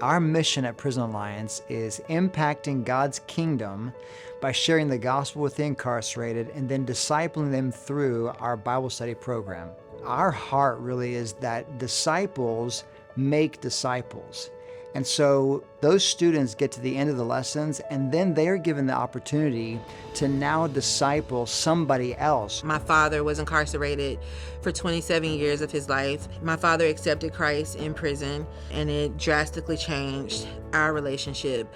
Our mission at Prison Alliance is impacting God's kingdom by sharing the gospel with the incarcerated and then discipling them through our Bible study program. Our heart really is that disciples make disciples. And so those students get to the end of the lessons and then they are given the opportunity to now disciple somebody else. My father was incarcerated for 27 years of his life. My father accepted Christ in prison, and it drastically changed our relationship.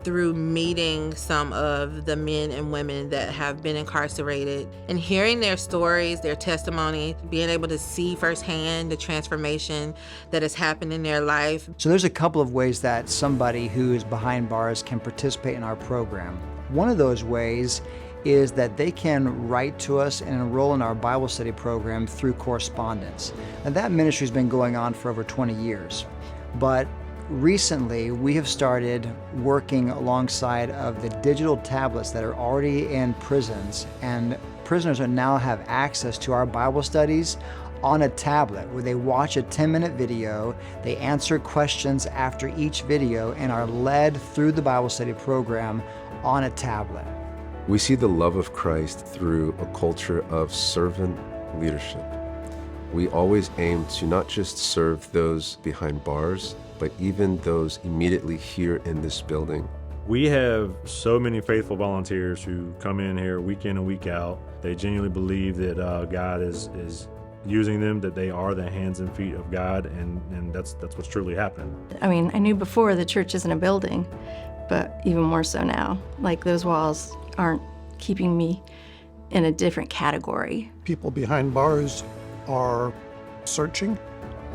Through meeting some of the men and women that have been incarcerated and hearing their stories, their testimony, being able to see firsthand the transformation that has happened in their life. So there's a couple of ways that somebody who is behind bars can participate in our program. One of those ways is that they can write to us and enroll in our Bible study program through correspondence. And that ministry has been going on for over 20 years. But recently, we have started working alongside of the digital tablets that are already in prisons, and prisoners are now have access to our Bible studies on a tablet where they watch a 10-minute video, they answer questions after each video, and are led through the Bible study program on a tablet. We see the love of Christ through a culture of servant leadership. We always aim to not just serve those behind bars, but even those immediately here in this building. We have so many faithful volunteers who come in here week in and week out. They genuinely believe that God is using them, that they are the hands and feet of God, and that's what's truly happening. I mean, I knew before the church isn't a building, but even more so now. Like, those walls aren't keeping me in a different category. People behind bars are searching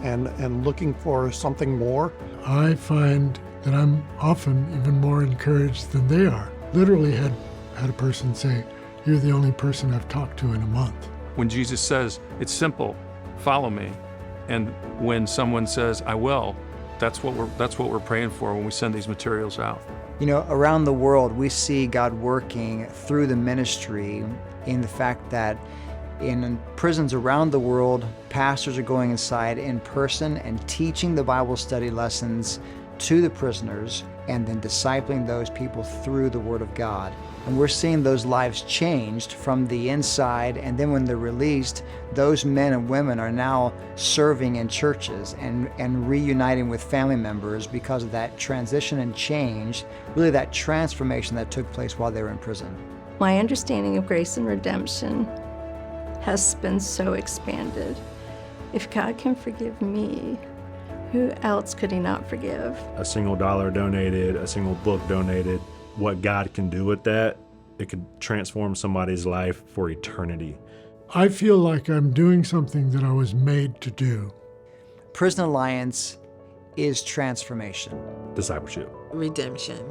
and looking for something more. I find that I'm often even more encouraged than they are. Literally had a person say, "You're the only person I've talked to in a month." When Jesus says, it's simple, follow me, and when someone says, I will, that's what we're praying for when we send these materials out. You know, around the world, we see God working through the ministry in the fact that in prisons around the world, pastors are going inside in person and teaching the Bible study lessons to the prisoners and then discipling those people through the Word of God. And we're seeing those lives changed from the inside, and then when they're released, those men and women are now serving in churches and reuniting with family members because of that transition and change, really that transformation that took place while they were in prison. My understanding of grace and redemption has been so expanded. If God can forgive me, who else could he not forgive? A single dollar donated, a single book donated, what God can do with that, it could transform somebody's life for eternity. I feel like I'm doing something that I was made to do. Prison Alliance is transformation. Discipleship. Redemption.